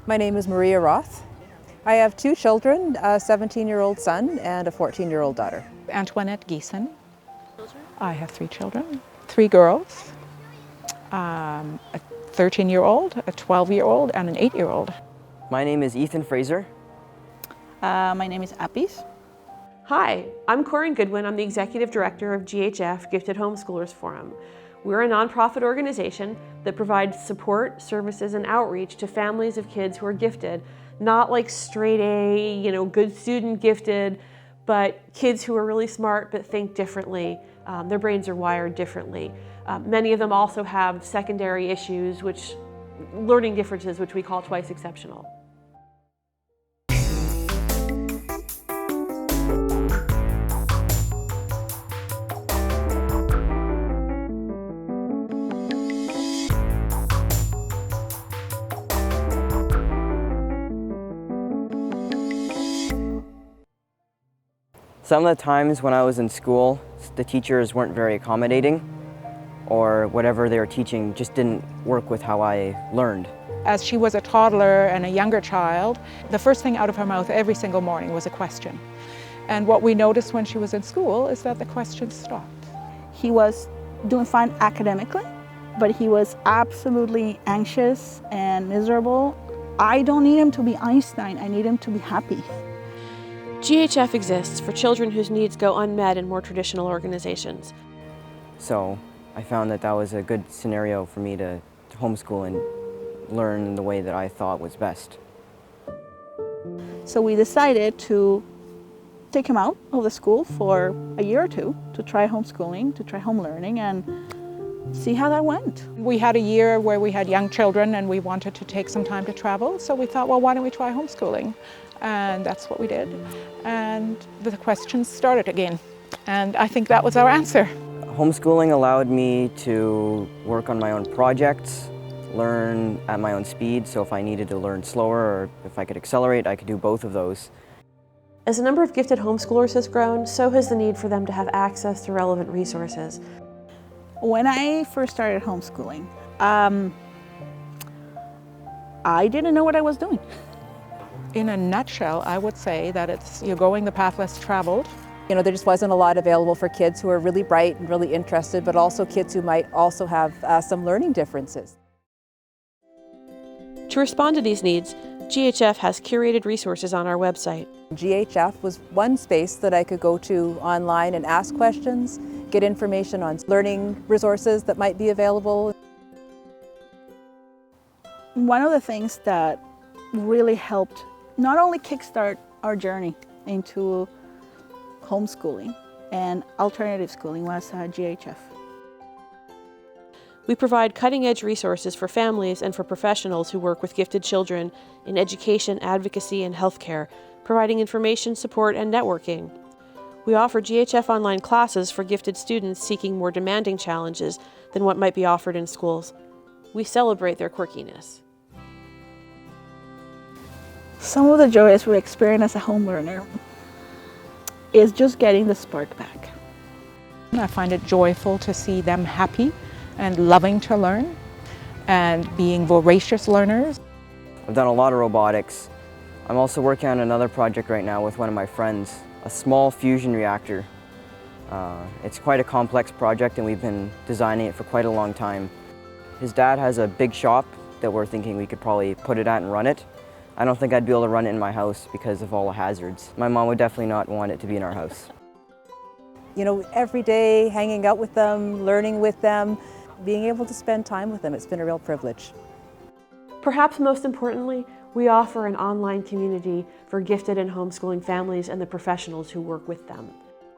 My name is Maria Roth. I have two children, a 17-year-old son and a 14-year-old daughter. Antoinette Geeson. I have three children, three girls, a 13-year-old, a 12-year-old, and an 8-year-old. My name is Ethan Fraser. My name is Apis. Hi, I'm Corinne Goodwin. I'm the Executive Director of GHF Gifted Homeschoolers Forum. We're a nonprofit organization that provides support, services, and outreach to families of kids who are gifted, not like straight A, good student gifted, but kids who are really smart but think differently. Their brains are wired differently. Many of them also have secondary issues, learning differences, which we call twice exceptional. Some of the times when I was in school, the teachers weren't very accommodating, or whatever they were teaching just didn't work with how I learned. As she was a toddler and a younger child, the first thing out of her mouth every single morning was a question. And what we noticed when she was in school is that the questions stopped. He was doing fine academically, but he was absolutely anxious and miserable. I don't need him to be Einstein, I need him to be happy. GHF exists for children whose needs go unmet in more traditional organizations. So I found that that was a good scenario for me to homeschool and learn in the way that I thought was best. So we decided to take him out of the school for a year or two to try homeschooling, to try home learning, and see how that went. We had a year where we had young children and we wanted to take some time to travel, so we thought, well, why don't we try homeschooling? And that's what we did. And the questions started again. And I think that was our answer. Homeschooling allowed me to work on my own projects, learn at my own speed, so if I needed to learn slower or if I could accelerate, I could do both of those. As the number of gifted homeschoolers has grown, so has the need for them to have access to relevant resources. When I first started homeschooling, I didn't know what I was doing. In a nutshell, I would say that you're going the path less traveled. There just wasn't a lot available for kids who are really bright and really interested, but also kids who might also have some learning differences. To respond to these needs, GHF has curated resources on our website. GHF was one space that I could go to online and ask questions, get information on learning resources that might be available. One of the things that really helped not only kickstart our journey into homeschooling and alternative schooling was GHF. We provide cutting-edge resources for families and for professionals who work with gifted children in education, advocacy, and healthcare, providing information, support, and networking. We offer GHF online classes for gifted students seeking more demanding challenges than what might be offered in schools. We celebrate their quirkiness. Some of the joys we experience as a home learner is just getting the spark back. I find it joyful to see them happy and loving to learn and being voracious learners. I've done a lot of robotics. I'm also working on another project right now with one of my friends, a small fusion reactor. It's quite a complex project and we've been designing it for quite a long time. His dad has a big shop that we're thinking we could probably put it at and run it. I don't think I'd be able to run it in my house because of all the hazards. My mom would definitely not want it to be in our house. Every day hanging out with them, learning with them, being able to spend time with them, it's been a real privilege. Perhaps most importantly, we offer an online community for gifted and homeschooling families and the professionals who work with them.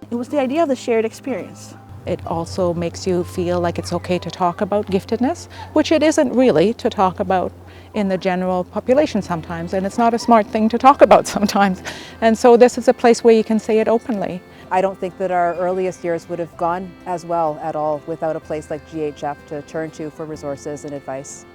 It was the idea of the shared experience. It also makes you feel like it's okay to talk about giftedness, which it isn't really to talk about in the general population sometimes, and it's not a smart thing to talk about sometimes. And so this is a place where you can say it openly. I don't think that our earliest years would have gone as well at all without a place like GHF to turn to for resources and advice.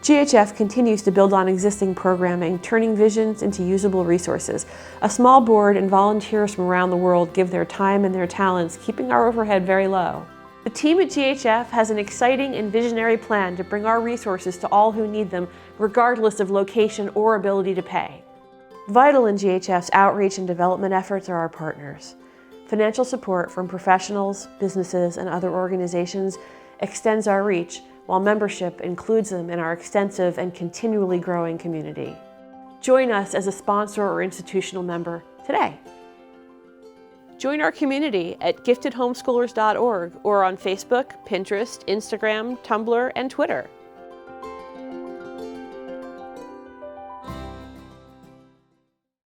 GHF continues to build on existing programming, turning visions into usable resources. A small board and volunteers from around the world give their time and their talents, keeping our overhead very low. The team at GHF has an exciting and visionary plan to bring our resources to all who need them, regardless of location or ability to pay. Vital in GHF's outreach and development efforts are our partners. Financial support from professionals, businesses, and other organizations extends our reach, while membership includes them in our extensive and continually growing community. Join us as a sponsor or institutional member today. Join our community at giftedhomeschoolers.org or on Facebook, Pinterest, Instagram, Tumblr, and Twitter.